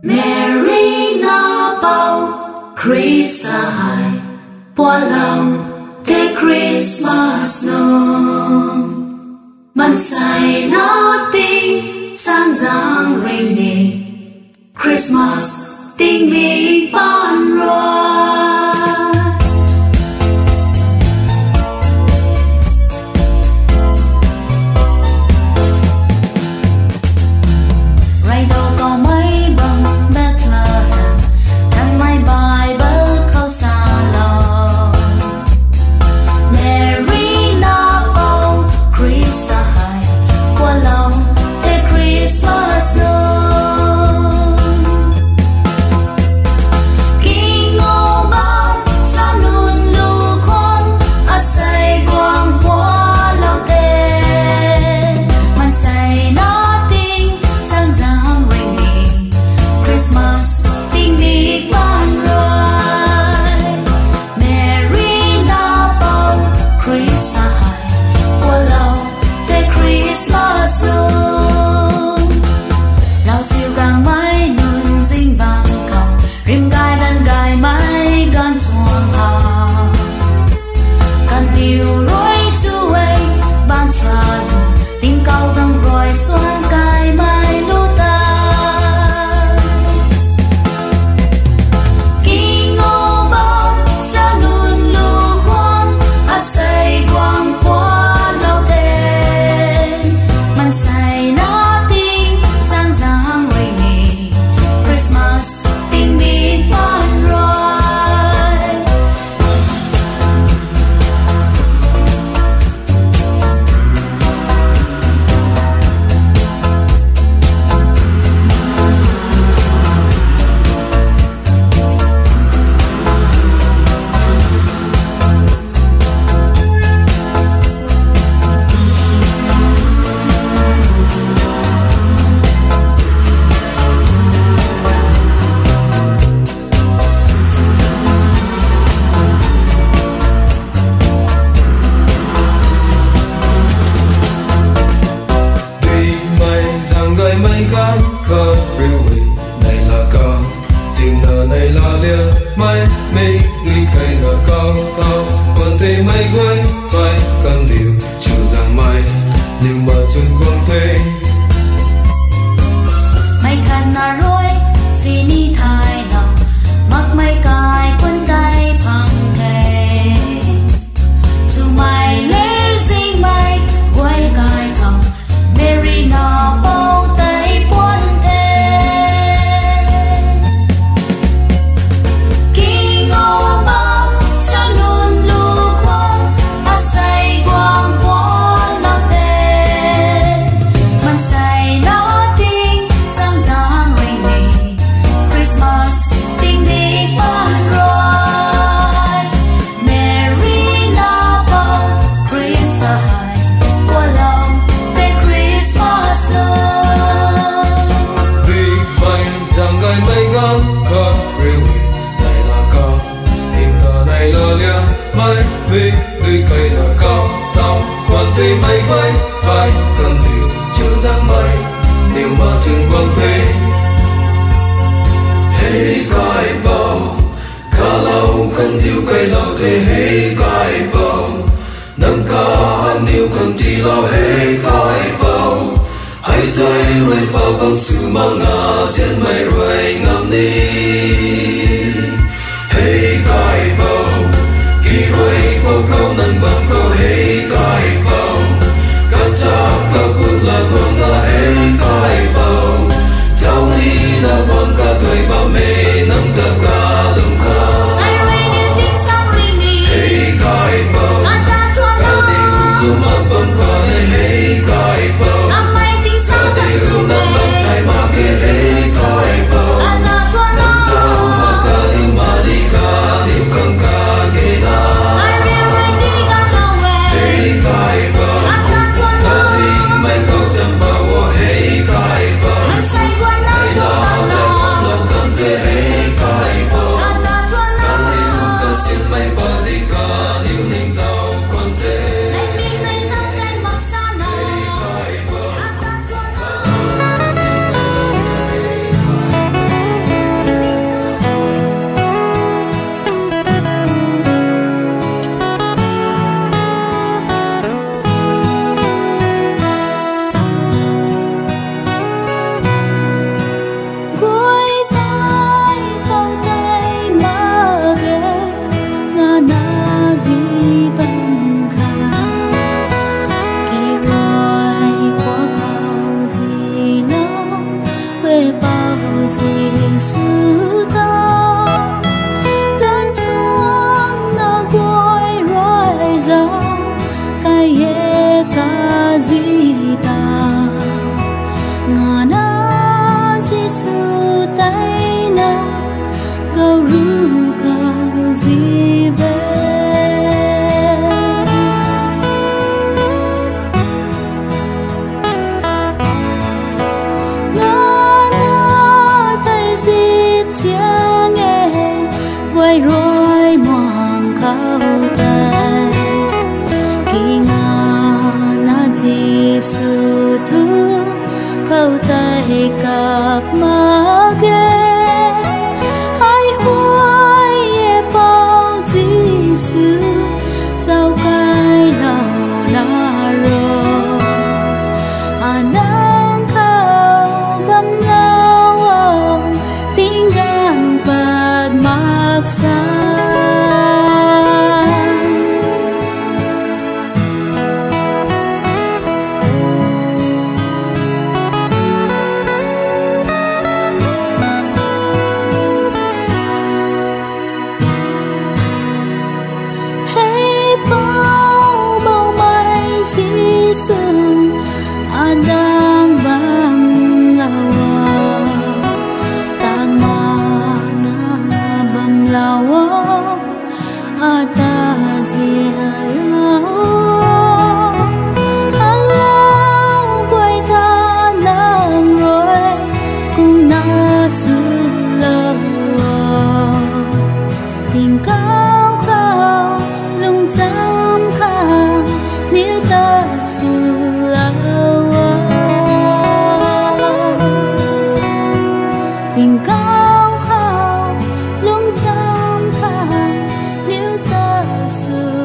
Mary na bao Christ hài bua lòng thế Christmas nông man say nó tinh sang giang rainy Christmas tinh mi ban rồi Hãy subscribe xia nghe quay rồi mong khâu tay kỳ ngà na Giêsu thứ khâu tay cặp má ghé hai hoài ye bao Giêsu giao cái nào na rồi nang khâu bấm lao tiếng gan bật mặc xa xuân đang bầm lawa tang mana bầm lawa ta zia lao halau quay tha nang rồi cùng na su lawa tình cao khao lung chăm khang nếu ta su tình cao khao lung chăm khang nếu ta su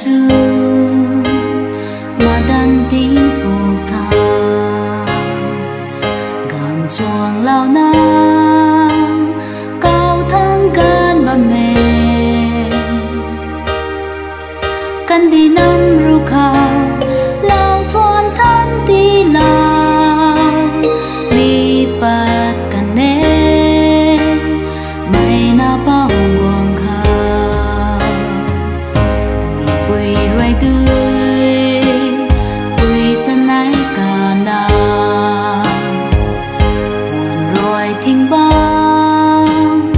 chu mà đan tiếng buộc thà gần chuồng lao na cao thang gan mà mẹ căn đi năm ru khao lao thoan thân đi lao mi bát căn nè mày na bao buồn chân ấy cả na buồn rồi thình băng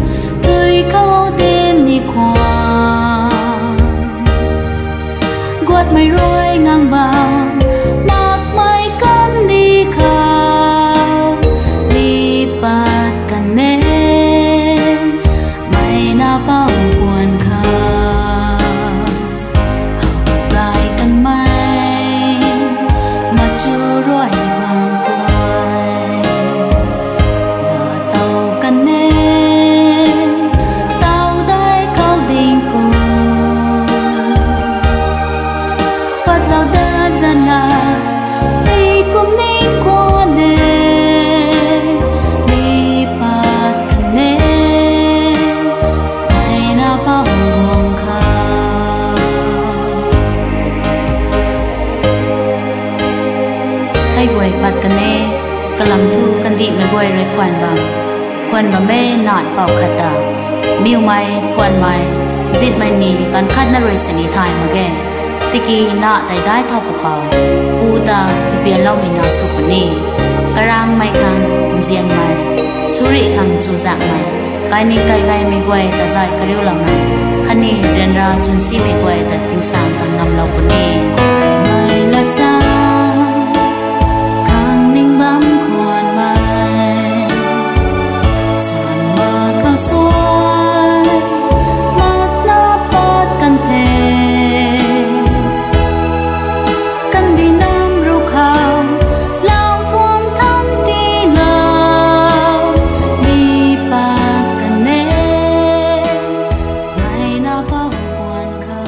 tôi câu đêm đi qua quạt mây rồi ngang bằng mặc mây cắn đi khao đi bát cần nè mây na bao buồn khao lại cần chu rồi vàng quay là tàu cần nè tàu đây câu đình cùng bắt lao đã dần là đi cùng ninh qua nè đi bắt cần nè ngày nào bao buồn khao hay quay bát căn nè cả làm thu căn tị mày quay rồi khoan bà mê nọt bảo khát ta miêu mày khoan mày giết mày nì căn khát na rồi sinh thay mà ghé tiki nọ tại đái thọ của họ u ta thì biển lâu mình nọ sụp nì karang mày khang diên mày suri khang chu dạng mày cái nì cái gai mày quay ta dài cái điều lòng này khăn nì rèn ra chun si mày quay ta tinh sang khang ngầm lâu của nì mày là cha bám khoan mai sàn mơ cao xoay mắt na bát căn thề căn đi nam ru khao lao thoan thân đi lao đi bát căn nè mày na bao buồn khao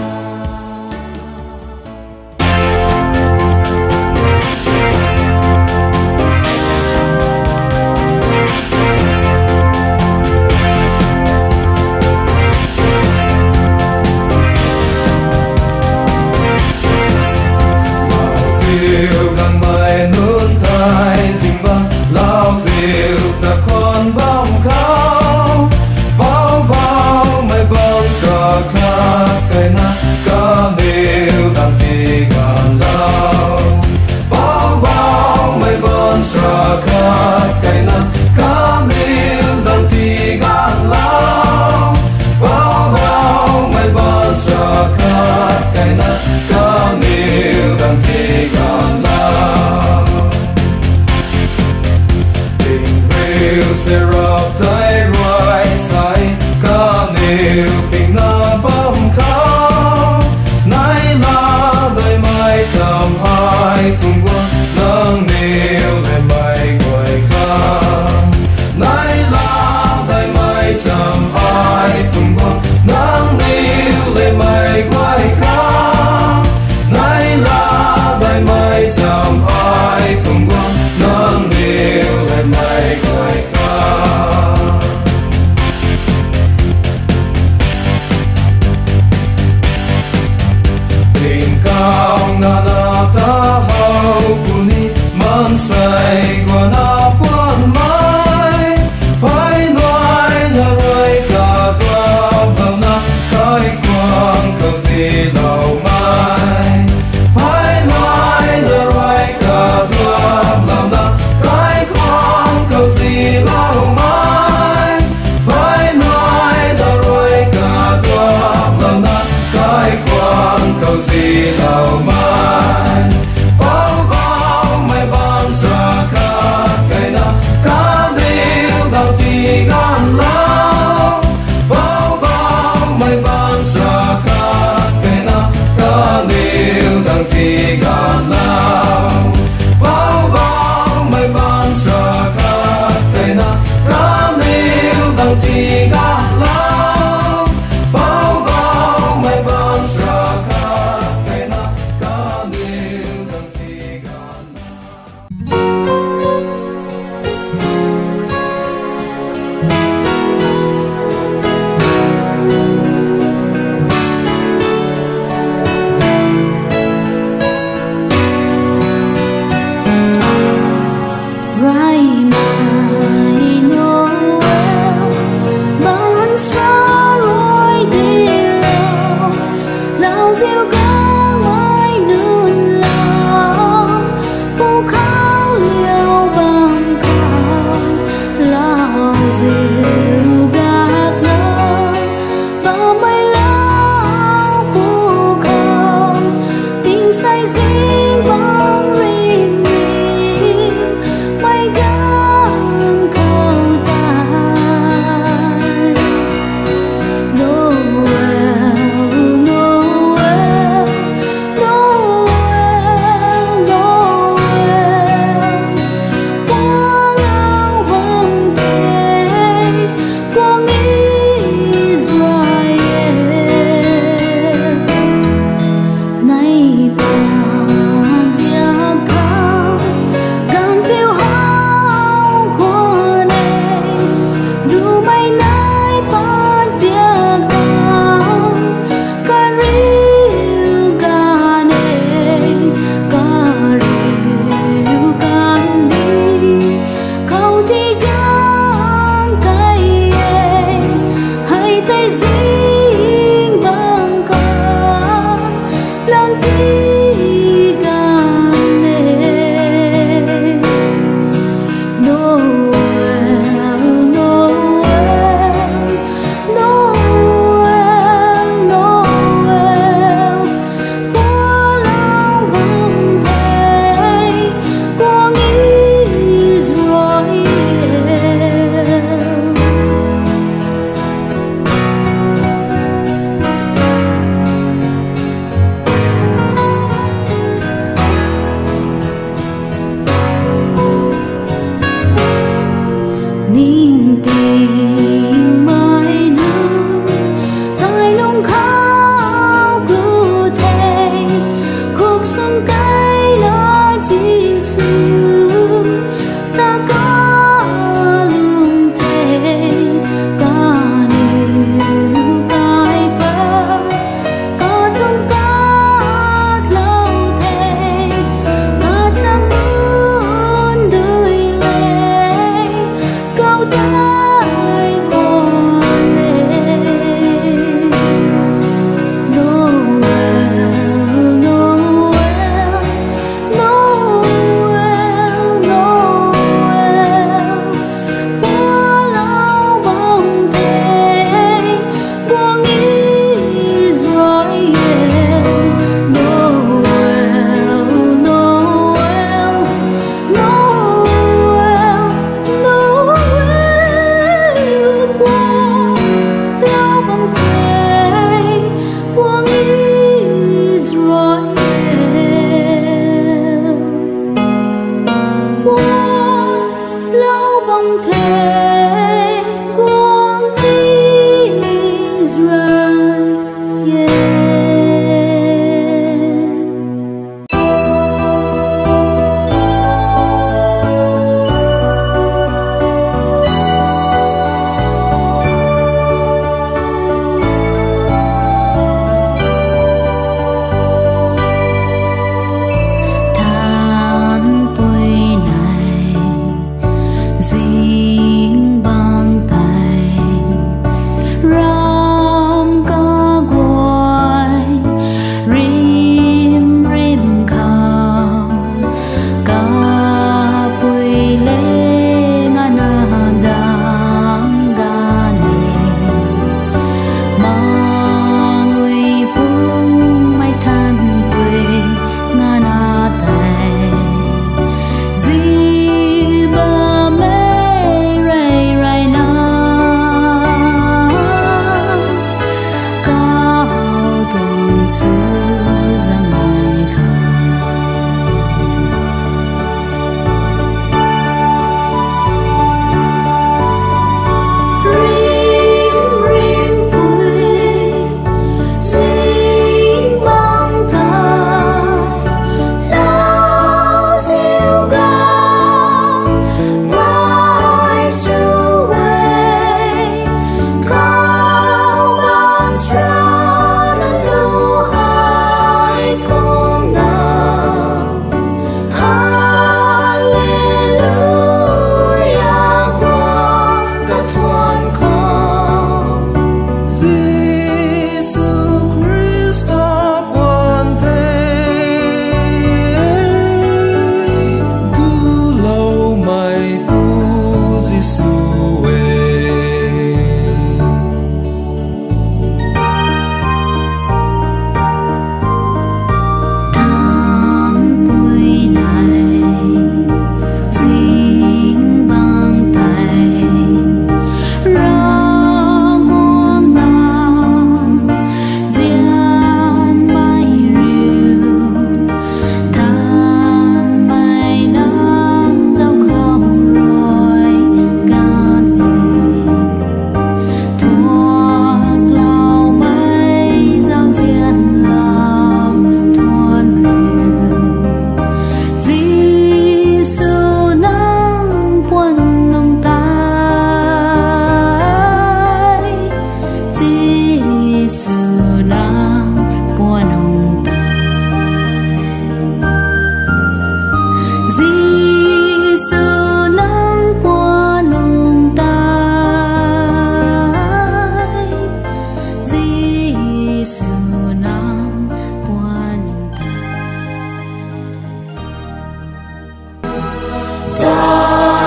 cùng qua nắng nêu lại mây quay khang nay la tay mây chầm ai cùng qua nắng nêu lại mây quay khang nay la tay mây chầm ai cùng qua nắng nêu lại mây quay khang tình cao ngàn ta hậu kuni man say qua na quan mai phải nói na rồi cả tua bao na cái quang cầu gì lâu mai phải nói na rồi cả tua bao na cái quang cầu gì lâu mai phải nói na rồi cả tua bao na cái quang cầu gì lâu mai bao bao mai ban sa khát cái na cá điêu đào thì gan lao bao bao mai ban sa khát cái na cá điêu đào thì gan lao bao bao mai ban sa khát cái na cá điêu đào thì gan lao bao bao mai ban sa khát cái na cá điêu đào thì gan lao Right my Noel bán xa rồi đi lâu lao diêu ca mãi nương lao cô khao liêu bằng khao lao diêu gạt ngao và mây lao cô khao tình say dính bóng rìm rìm mây gang cầu tai Noel Noel Noel Noel quang áo vàng thế quang Israel nay bàng bia cao gan phiêu hao qua này đủ mấy nay ban bia cao ca riu ca này ca riu can đi câu thì gan cây hay tay dính bằng ca lan đi gan này Noel Noel Noel Noel qua lao bằng thầy quang Israel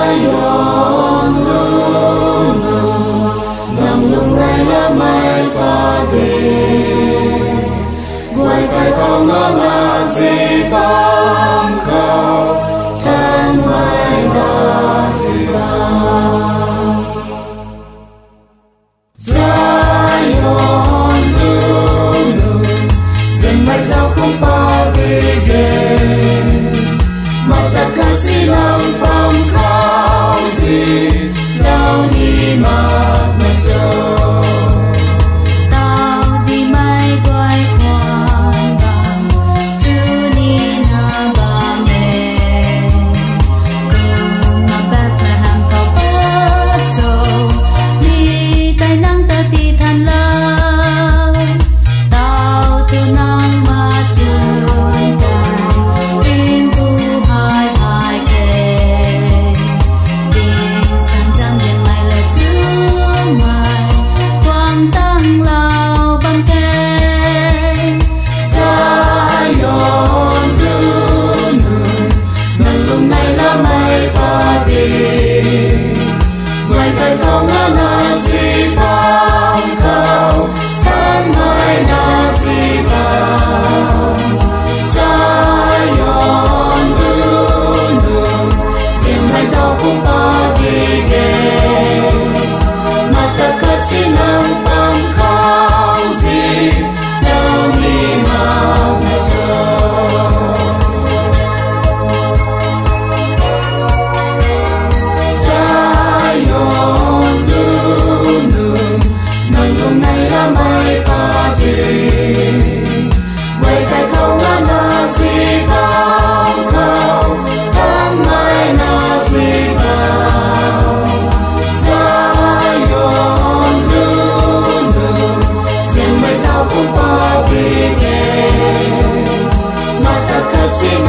Zion lulu nằm lung này là mai pa đi quay cái con nó là gì băng khao thân mai là gì băng Zion lulu dân mai giao cũng pa đi ghé mata kasih lampam kau si lau ni mak maco tao đi mai quay khoan bằng chữ ni na ba mẹ cùng mà Bethlehem kau bắt sâu đi tay nắng ta ti than lao tao tu nang ma chuan tai in tu hai hai kề tiếng sang giang trên mai là chữ mai quang tăng lao băng kề Zion lulu nang lung này là mai pa đi ngoài cái con là gì băng khao thân mai là gì băng Zion lulu diện mai giao cũng pa đi ghé mà tất cả xin nang băng khao gì đâu mi mau cho Zion lulu nang lung này là mai pa đi quay cái không là gì băng khao thân mai là gì băng Zion lulu diện mai giao cũng pa đi ghé mà tất cả xin